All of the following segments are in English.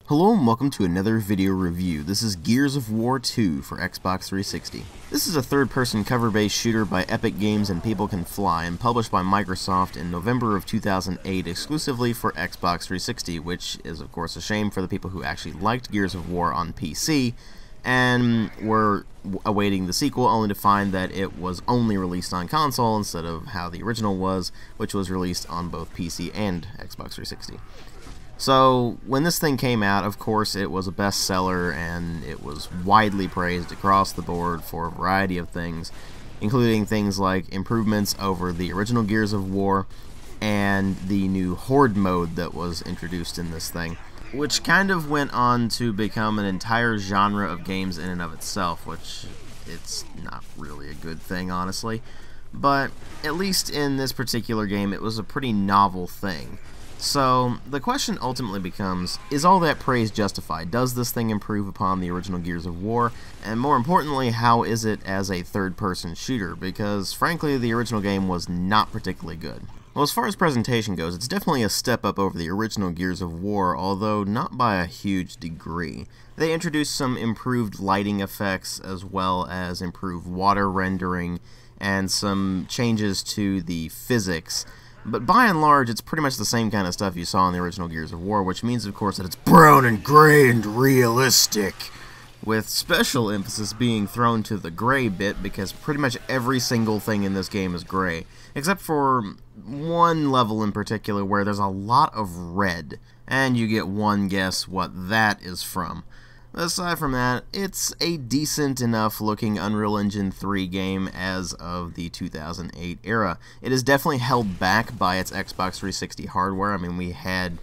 Hello and welcome to another video review. This is Gears of War 2 for Xbox 360. This is a third-person cover-based shooter by Epic Games and People Can Fly, and published by Microsoft in November of 2008 exclusively for Xbox 360, which is of course a shame for the people who actually liked Gears of War on PC and were awaiting the sequel, only to find that it was only released on console instead of how the original was, which was released on both PC and Xbox 360. So, when this thing came out, of course, it was a bestseller, and it was widely praised across the board for a variety of things, including things like improvements over the original Gears of War, and the new Horde Mode that was introduced in this thing, which kind of went on to become an entire genre of games in and of itself, which it's not really a good thing, honestly. But, at least in this particular game, it was a pretty novel thing. So, the question ultimately becomes, is all that praise justified? Does this thing improve upon the original Gears of War? And more importantly, how is it as a third-person shooter? Because, frankly, the original game was not particularly good. Well, as far as presentation goes, it's definitely a step up over the original Gears of War, although not by a huge degree. They introduced some improved lighting effects, as well as improved water rendering, and some changes to the physics. But by and large, it's pretty much the same kind of stuff you saw in the original Gears of War, which means, of course, that it's brown and gray and realistic, with special emphasis being thrown to the gray bit, because pretty much every single thing in this game is gray, except for one level in particular where there's a lot of red, and you get one guess what that is from. Aside from that, it's a decent enough looking Unreal Engine 3 game as of the 2008 era. It is definitely held back by its Xbox 360 hardware. I mean, we had,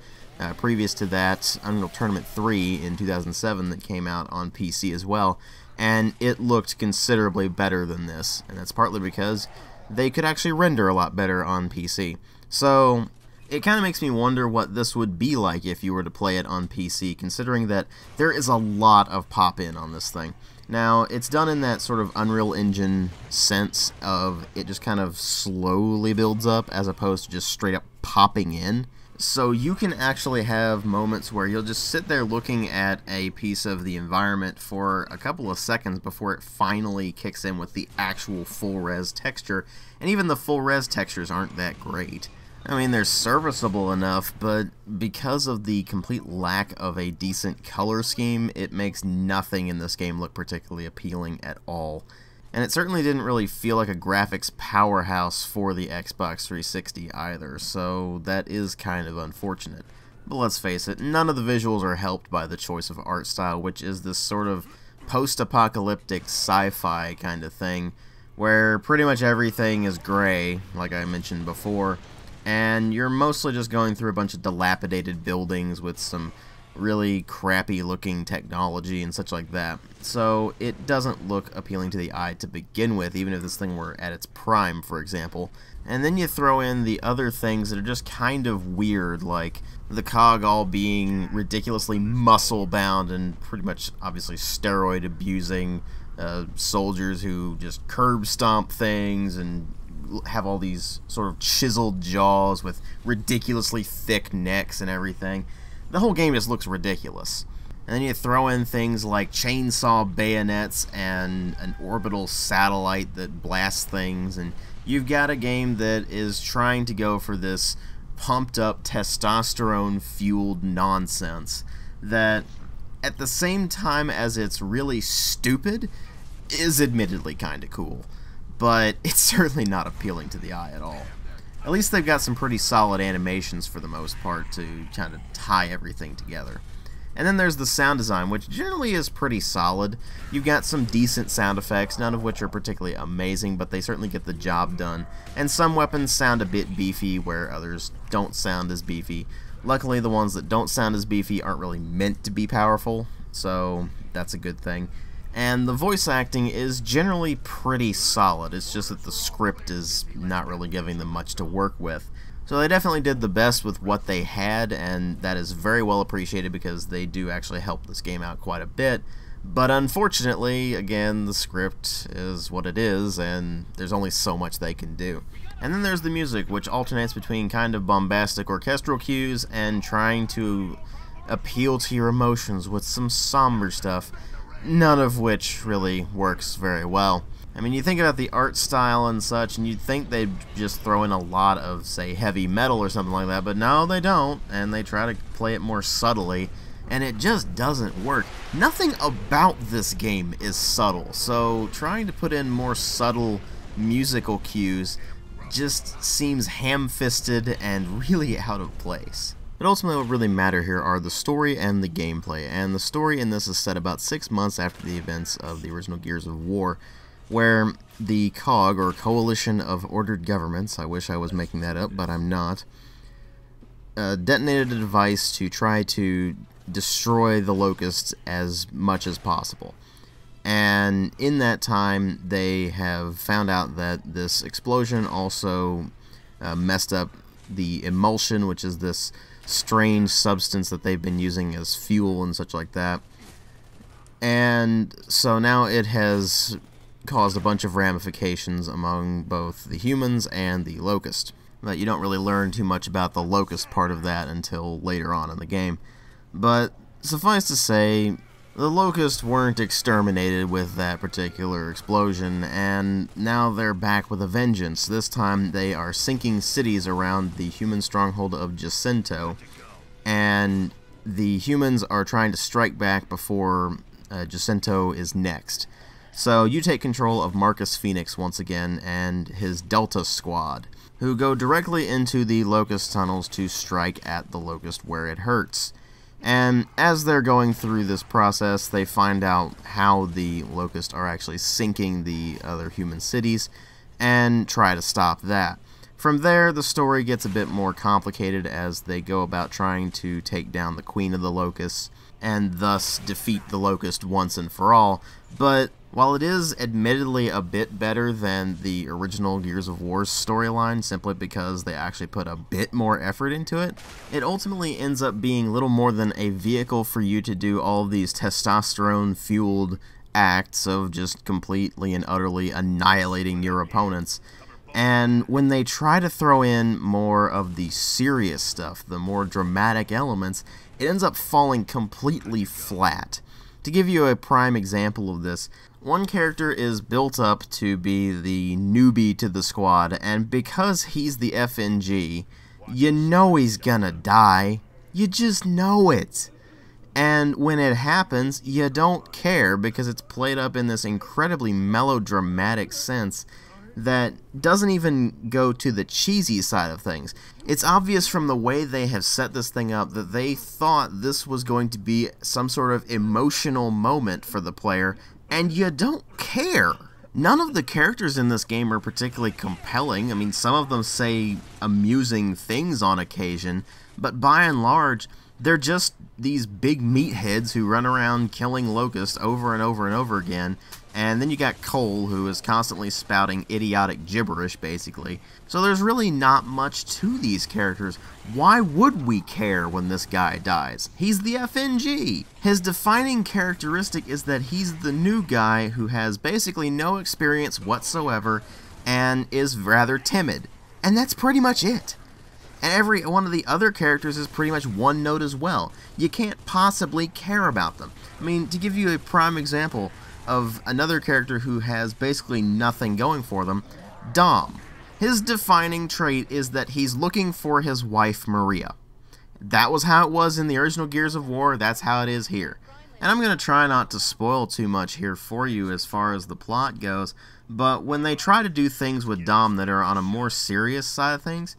previous to that, Unreal Tournament 3 in 2007 that came out on PC as well, and it looked considerably better than this, and that's partly because they could actually render a lot better on PC. So, it kind of makes me wonder what this would be like if you were to play it on PC, considering that there is a lot of pop-in on this thing. Now, it's done in that sort of Unreal Engine sense of it just kind of slowly builds up as opposed to just straight up popping in. So you can actually have moments where you'll just sit there looking at a piece of the environment for a couple of seconds before it finally kicks in with the actual full-res texture, and even the full-res textures aren't that great. I mean, they're serviceable enough, but because of the complete lack of a decent color scheme, it makes nothing in this game look particularly appealing at all. And it certainly didn't really feel like a graphics powerhouse for the Xbox 360 either, so that is kind of unfortunate. But let's face it, none of the visuals are helped by the choice of art style, which is this sort of post-apocalyptic sci-fi kind of thing, where pretty much everything is gray, like I mentioned before, and you're mostly just going through a bunch of dilapidated buildings with some really crappy looking technology and such like that. So it doesn't look appealing to the eye to begin with, even if this thing were at its prime, for example. And then you throw in the other things that are just kind of weird, like the cog all being ridiculously muscle bound and pretty much obviously steroid abusing soldiers who just curb stomp things and have all these sort of chiseled jaws with ridiculously thick necks and everything. The whole game just looks ridiculous. And then you throw in things like chainsaw bayonets and an orbital satellite that blasts things, and you've got a game that is trying to go for this pumped up testosterone fueled nonsense that, at the same time as it's really stupid, is admittedly kinda cool. But it's certainly not appealing to the eye at all. At least they've got some pretty solid animations for the most part to kind of tie everything together. And then there's the sound design, which generally is pretty solid. You've got some decent sound effects, none of which are particularly amazing, but they certainly get the job done. And some weapons sound a bit beefy, where others don't sound as beefy. Luckily, the ones that don't sound as beefy aren't really meant to be powerful, so that's a good thing. And the voice acting is generally pretty solid. It's just that the script is not really giving them much to work with. So they definitely did the best with what they had, and that is very well appreciated because they do actually help this game out quite a bit. But unfortunately, again, the script is what it is, and there's only so much they can do. And then there's the music, which alternates between kind of bombastic orchestral cues and trying to appeal to your emotions with some somber stuff, none of which really works very well. I mean, you think about the art style and such, and you'd think they'd just throw in a lot of, say, heavy metal or something like that, but no, they don't, and they try to play it more subtly, and it just doesn't work. Nothing about this game is subtle, so trying to put in more subtle musical cues just seems ham-fisted and really out of place. But ultimately what really matter here are the story and the gameplay, and the story in this is set about 6 months after the events of the original Gears of War, where the COG, or Coalition of Ordered Governments, I wish I was making that up, but I'm not, detonated a device to try to destroy the Locusts as much as possible. And in that time, they have found out that this explosion also messed up the emulsion, which is this strange substance that they've been using as fuel and such like that. And so now it has caused a bunch of ramifications among both the humans and the Locust. But you don't really learn too much about the Locust part of that until later on in the game. But suffice to say, the Locusts weren't exterminated with that particular explosion, and now they're back with a vengeance. This time they are sinking cities around the human stronghold of Jacinto, and the humans are trying to strike back before Jacinto is next. So you take control of Marcus Phoenix once again and his Delta Squad, who go directly into the Locust tunnels to strike at the Locust where it hurts. And as they're going through this process, they find out how the Locust are actually sinking the other human cities and try to stop that. From there, the story gets a bit more complicated as they go about trying to take down the Queen of the Locusts and thus defeat the Locust once and for all. But while it is admittedly a bit better than the original Gears of War storyline, simply because they actually put a bit more effort into it, it ultimately ends up being little more than a vehicle for you to do all these testosterone-fueled acts of just completely and utterly annihilating your opponents. And when they try to throw in more of the serious stuff, the more dramatic elements, it ends up falling completely flat. To give you a prime example of this, one character is built up to be the newbie to the squad, and because he's the FNG, you know he's gonna die. You just know it. And when it happens, you don't care because it's played up in this incredibly melodramatic sense that doesn't even go to the cheesy side of things. It's obvious from the way they have set this thing up that they thought this was going to be some sort of emotional moment for the player, and you don't care. None of the characters in this game are particularly compelling. I mean, some of them say amusing things on occasion, but by and large, they're just these big meatheads who run around killing locusts over and over and over again. And then you got Cole, who is constantly spouting idiotic gibberish, basically. So there's really not much to these characters. Why would we care when this guy dies? He's the FNG! His defining characteristic is that he's the new guy who has basically no experience whatsoever and is rather timid. And that's pretty much it. And every one of the other characters is pretty much one note as well. You can't possibly care about them. I mean, to give you a prime example of another character who has basically nothing going for them, Dom. His defining trait is that he's looking for his wife, Maria. That was how it was in the original Gears of War, that's how it is here. And I'm going to try not to spoil too much here for you as far as the plot goes, but when they try to do things with Dom that are on a more serious side of things,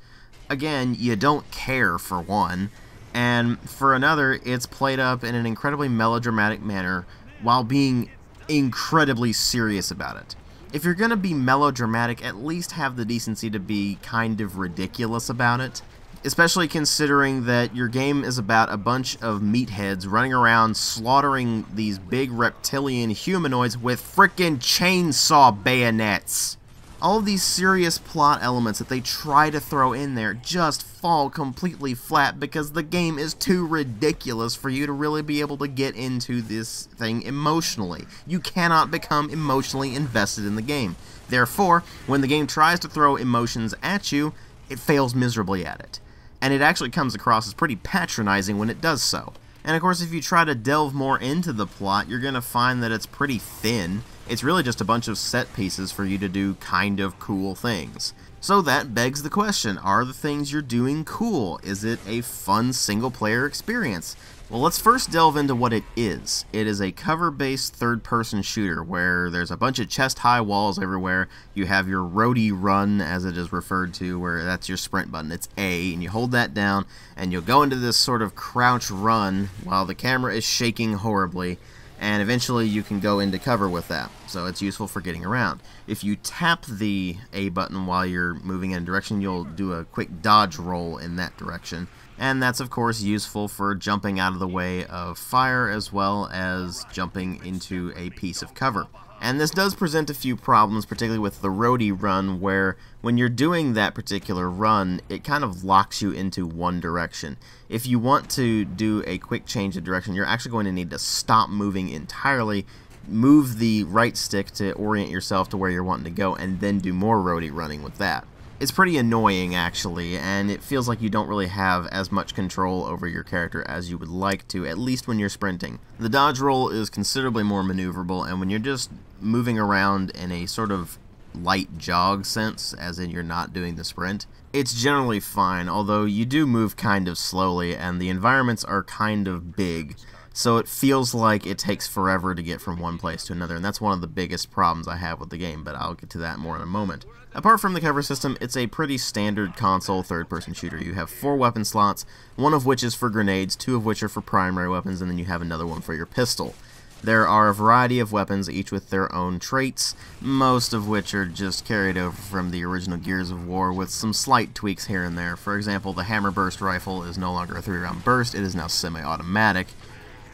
again, you don't care for one, and for another, it's played up in an incredibly melodramatic manner while being incredibly serious about it. If you're going to be melodramatic, at least have the decency to be kind of ridiculous about it. Especially considering that your game is about a bunch of meatheads running around slaughtering these big reptilian humanoids with frickin' chainsaw bayonets. All of these serious plot elements that they try to throw in there just fall completely flat because the game is too ridiculous for you to really be able to get into this thing emotionally. You cannot become emotionally invested in the game. Therefore, when the game tries to throw emotions at you, it fails miserably at it. And it actually comes across as pretty patronizing when it does so. And of course, if you try to delve more into the plot, you're going to find that it's pretty thin. It's really just a bunch of set pieces for you to do kind of cool things. So that begs the question, are the things you're doing cool? Is it a fun single-player experience? Well, let's first delve into what it is. It is a cover-based third-person shooter where there's a bunch of chest-high walls everywhere. You have your roadie run, as it is referred to, where that's your sprint button. It's A, and you hold that down, and you'll go into this sort of crouch run while the camera is shaking horribly, and eventually you can go into cover with that. So it's useful for getting around. If you tap the A button while you're moving in a direction, you'll do a quick dodge roll in that direction. And that's of course useful for jumping out of the way of fire as well as jumping into a piece of cover. And this does present a few problems, particularly with the roadie run, where when you're doing that particular run, it kind of locks you into one direction. If you want to do a quick change of direction, you're actually going to need to stop moving entirely, move the right stick to orient yourself to where you're wanting to go, and then do more roadie running with that. It's pretty annoying, actually, and it feels like you don't really have as much control over your character as you would like to, at least when you're sprinting. The dodge roll is considerably more maneuverable, and when you're just moving around in a sort of light jog sense, as in you're not doing the sprint, it's generally fine, although you do move kind of slowly, and the environments are kind of big. So it feels like it takes forever to get from one place to another, and that's one of the biggest problems I have with the game, but I'll get to that more in a moment. Apart from the cover system, it's a pretty standard console third-person shooter. You have 4 weapon slots, one of which is for grenades, 2 of which are for primary weapons, and then you have another one for your pistol. There are a variety of weapons, each with their own traits, most of which are just carried over from the original Gears of War with some slight tweaks here and there. For example, the hammer burst rifle is no longer a 3-round burst, it is now semi-automatic.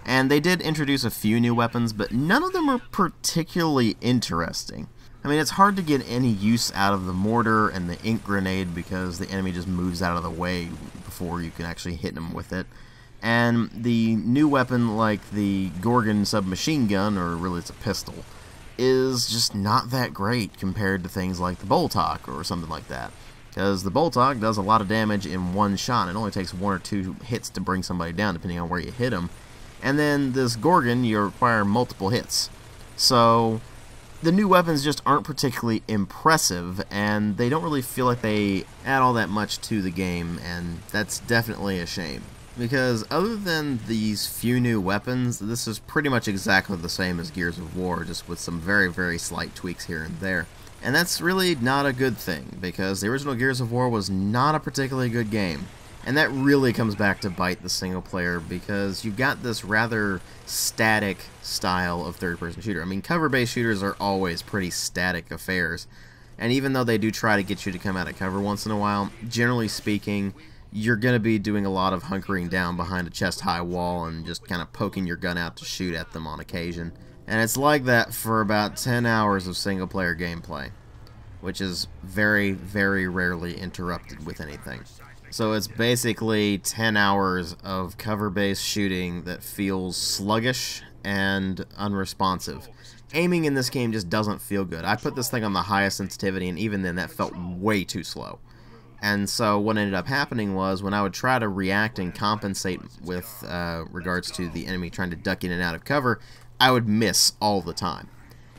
And they did introduce a few new weapons, but none of them are particularly interesting. I mean, it's hard to get any use out of the mortar and the ink grenade because the enemy just moves out of the way before you can actually hit them with it. And the new weapon, like the Gorgon submachine gun, or really it's a pistol, is just not that great compared to things like the Boltok or something like that. Because the Boltok does a lot of damage in one shot. It only takes 1 or 2 hits to bring somebody down, depending on where you hit them. And then this Gorgon, you require multiple hits. So the new weapons just aren't particularly impressive, and they don't really feel like they add all that much to the game, and that's definitely a shame. Because other than these few new weapons, this is pretty much exactly the same as Gears of War, just with some very, very slight tweaks here and there. And that's really not a good thing, because the original Gears of War was not a particularly good game. And that really comes back to bite the single player, because you've got this rather static style of third-person shooter. I mean, cover-based shooters are always pretty static affairs, and even though they do try to get you to come out of cover once in a while, generally speaking, you're going to be doing a lot of hunkering down behind a chest-high wall and just kind of poking your gun out to shoot at them on occasion. And it's like that for about 10 hours of single-player gameplay, which is very, very rarely interrupted with anything. So it's basically 10 hours of cover-based shooting that feels sluggish and unresponsive. Aiming in this game just doesn't feel good. I put this thing on the highest sensitivity, and even then that felt way too slow. And so what ended up happening was, when I would try to react and compensate with regards to the enemy trying to duck in and out of cover, I would miss all the time.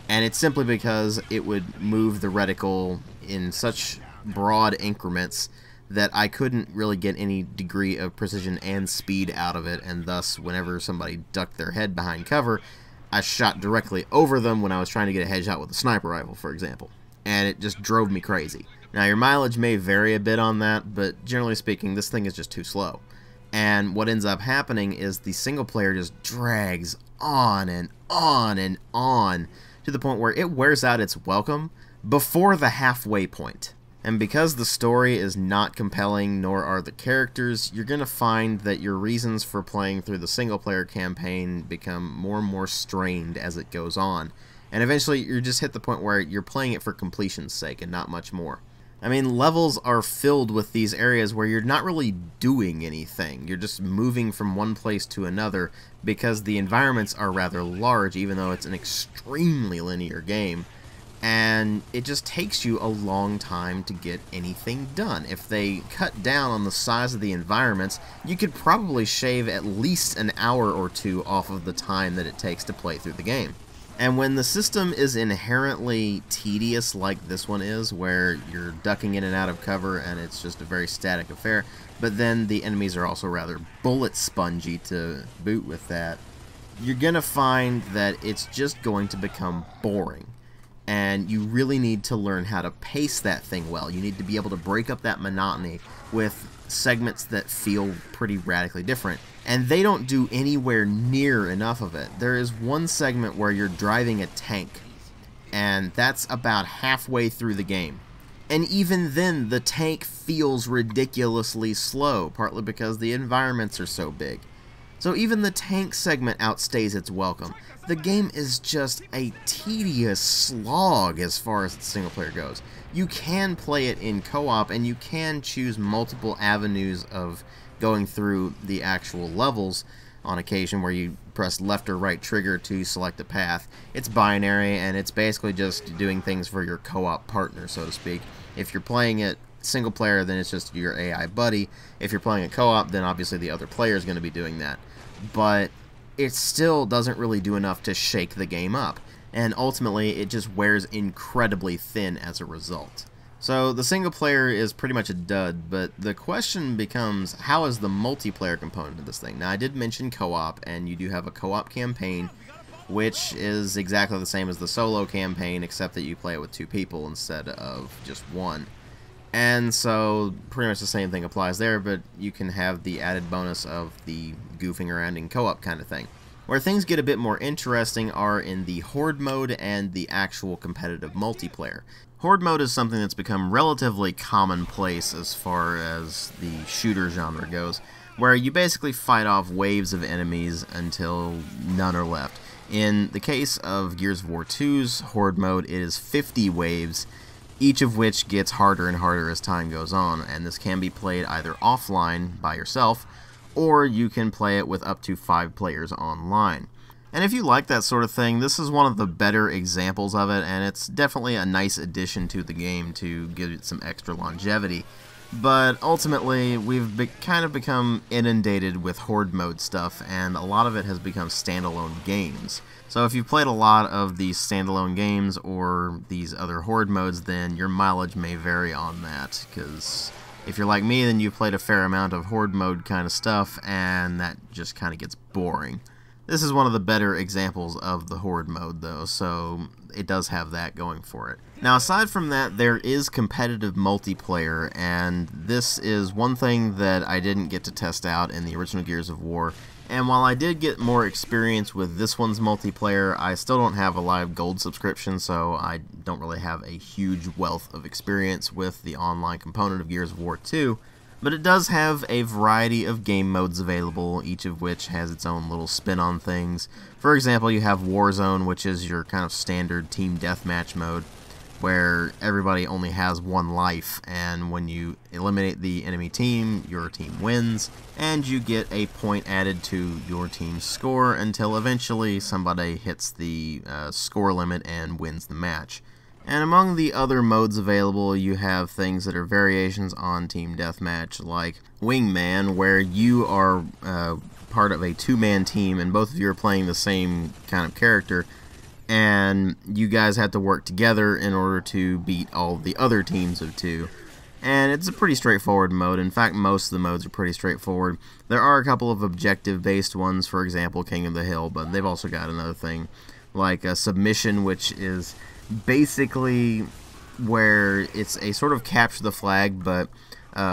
And it's simply because it would move the reticle in such broad increments that I couldn't really get any degree of precision and speed out of it, and thus whenever somebody ducked their head behind cover, I shot directly over them when I was trying to get a headshot with a sniper rifle, for example. And it just drove me crazy. Now, your mileage may vary a bit on that, but generally speaking, this thing is just too slow. And what ends up happening is the single player just drags on and on and on to the point where it wears out its welcome before the halfway point. And because the story is not compelling, nor are the characters, you're going to find that your reasons for playing through the single-player campaign become more and more strained as it goes on. And eventually, you just hit the point where you're playing it for completion's sake and not much more. I mean, levels are filled with these areas where you're not really doing anything. You're just moving from one place to another because the environments are rather large, even though it's an extremely linear game. and it just takes you a long time to get anything done. If they cut down on the size of the environments, you could probably shave at least an hour or two off of the time that it takes to play through the game. And when the system is inherently tedious like this one is, where you're ducking in and out of cover and it's just a very static affair, but then the enemies are also rather bullet spongy to boot with that, you're gonna find that it's just going to become boring. And you really need to learn how to pace that thing well. You need to be able to break up that monotony with segments that feel pretty radically different. And they don't do anywhere near enough of it. There is one segment where you're driving a tank, and that's about halfway through the game. And even then, the tank feels ridiculously slow, partly because the environments are so big. So even the tank segment outstays its welcome. The game is just a tedious slog as far as the single player goes. You can play it in co-op, and you can choose multiple avenues of going through the actual levels on occasion, where you press left or right trigger to select a path. It's binary, and it's basically just doing things for your co-op partner, so to speak. If you're playing it single player, then it's just your AI buddy. If you're playing a co-op, then obviously the other player is going to be doing that. But it still doesn't really do enough to shake the game up, and ultimately it just wears incredibly thin as a result. So the single player is pretty much a dud, but the question becomes, how is the multiplayer component of this thing? Now, I did mention co-op, and you do have a co-op campaign, which is exactly the same as the solo campaign, except that you play it with 2 people instead of just 1. And so pretty much the same thing applies there, but you can have the added bonus of the goofing around in co-op kind of thing. Where things get a bit more interesting are in the Horde Mode and the actual competitive multiplayer. Horde Mode is something that's become relatively commonplace as far as the shooter genre goes, where you basically fight off waves of enemies until none are left. In the case of Gears of War 2's Horde Mode, it is 50 waves, each of which gets harder and harder as time goes on, and this can be played either offline by yourself, or you can play it with up to 5 players online. And if you like that sort of thing, this is one of the better examples of it, and it's definitely a nice addition to the game to give it some extra longevity. But ultimately, we've kind of become inundated with Horde Mode stuff, and a lot of it has become standalone games. So if you've played a lot of these standalone games or these other Horde Modes, then your mileage may vary on that, because if you're like me, then you've played a fair amount of Horde Mode kind of stuff, and that just kind of gets boring. This is one of the better examples of the Horde Mode, though, so it does have that going for it. Now, aside from that, there is competitive multiplayer, and this is one thing that I didn't get to test out in the original Gears of War. And while I did get more experience with this one's multiplayer, I still don't have a live gold subscription, so I don't really have a huge wealth of experience with the online component of Gears of War 2. But it does have a variety of game modes available, each of which has its own little spin on things. For example, you have Warzone, which is your kind of standard team deathmatch mode, where everybody only has 1 life, and when you eliminate the enemy team, your team wins, and you get a point added to your team's score until eventually somebody hits the score limit and wins the match. And among the other modes available, you have things that are variations on Team Deathmatch, like Wingman, where you are part of a 2-man team, and both of you are playing the same kind of character, and you guys have to work together in order to beat all the other teams of 2. And it's a pretty straightforward mode. In fact, most of the modes are pretty straightforward. There are a couple of objective-based ones, for example, King of the Hill, but they've also got another thing like Submission, which is basically where it's a sort of capture the flag, but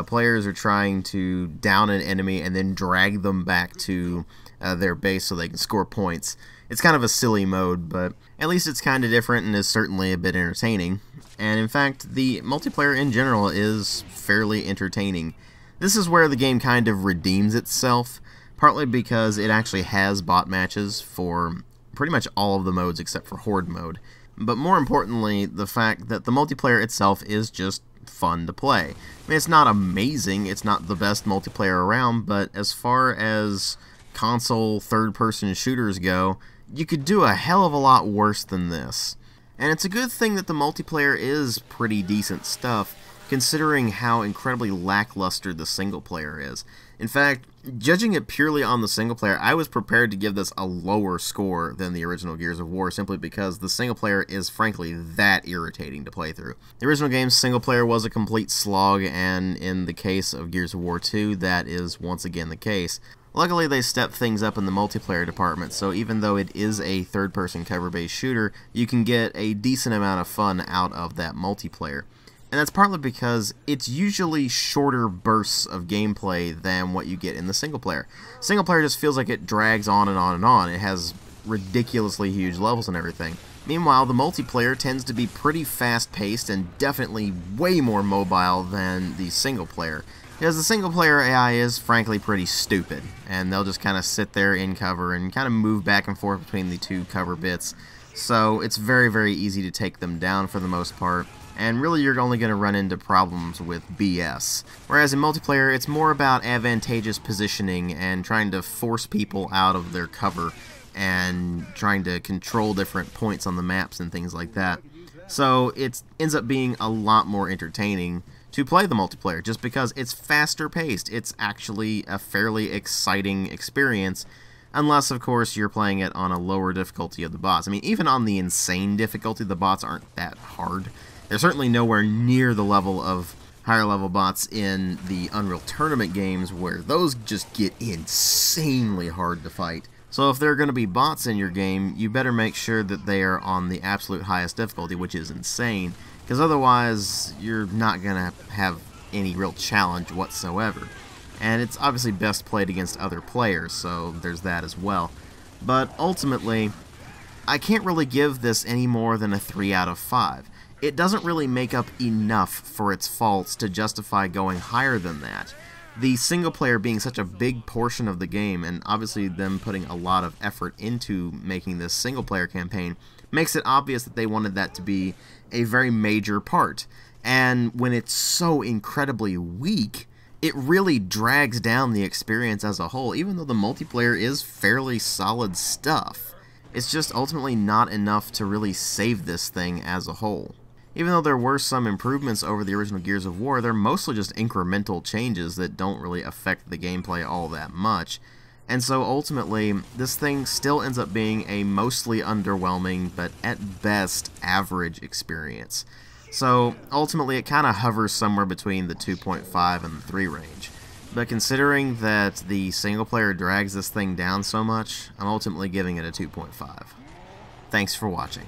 players are trying to down an enemy and then drag them back to their base so they can score points. It's kind of a silly mode, but at least it's kind of different and is certainly a bit entertaining. And in fact, the multiplayer in general is fairly entertaining. This is where the game kind of redeems itself, partly because it actually has bot matches for pretty much all of the modes except for Horde Mode. But more importantly, the fact that the multiplayer itself is just fun to play. I mean, it's not amazing, it's not the best multiplayer around, but as far as console third-person shooters go, you could do a hell of a lot worse than this. And it's a good thing that the multiplayer is pretty decent stuff, considering how incredibly lackluster the single player is. In fact, judging it purely on the single player, I was prepared to give this a lower score than the original Gears of War, simply because the single player is frankly that irritating to play through. The original game's single player was a complete slog, and in the case of Gears of War 2, that is once again the case. Luckily, they stepped things up in the multiplayer department, so even though it is a third-person cover-based shooter, you can get a decent amount of fun out of that multiplayer. And that's partly because it's usually shorter bursts of gameplay than what you get in the single player. Single player just feels like it drags on and on and on. It has ridiculously huge levels and everything. Meanwhile, the multiplayer tends to be pretty fast-paced and definitely way more mobile than the single player. Because the single player AI is frankly pretty stupid, and they'll just kind of sit there in cover and kind of move back and forth between the two cover bits. So it's very, very easy to take them down for the most part. And really you're only going to run into problems with BS. Whereas in multiplayer, it's more about advantageous positioning and trying to force people out of their cover and trying to control different points on the maps and things like that. So it ends up being a lot more entertaining to play the multiplayer just because it's faster paced. It's actually a fairly exciting experience, unless of course you're playing it on a lower difficulty of the bots. I mean, even on the insane difficulty, the bots aren't that hard. They're certainly nowhere near the level of higher level bots in the Unreal Tournament games, where those just get insanely hard to fight. So if there are going to be bots in your game, you better make sure that they are on the absolute highest difficulty, which is insane, because otherwise you're not going to have any real challenge whatsoever. And it's obviously best played against other players, so there's that as well. But ultimately, I can't really give this any more than a 3 out of 5. It doesn't really make up enough for its faults to justify going higher than that. The single player being such a big portion of the game, and obviously them putting a lot of effort into making this single player campaign, makes it obvious that they wanted that to be a very major part. And when it's so incredibly weak, it really drags down the experience as a whole, even though the multiplayer is fairly solid stuff. It's just ultimately not enough to really save this thing as a whole. Even though there were some improvements over the original Gears of War, they're mostly just incremental changes that don't really affect the gameplay all that much. And so ultimately, this thing still ends up being a mostly underwhelming, but at best, average experience. So ultimately, it kind of hovers somewhere between the 2.5 and the 3 range. But considering that the single player drags this thing down so much, I'm ultimately giving it a 2.5. Thanks for watching.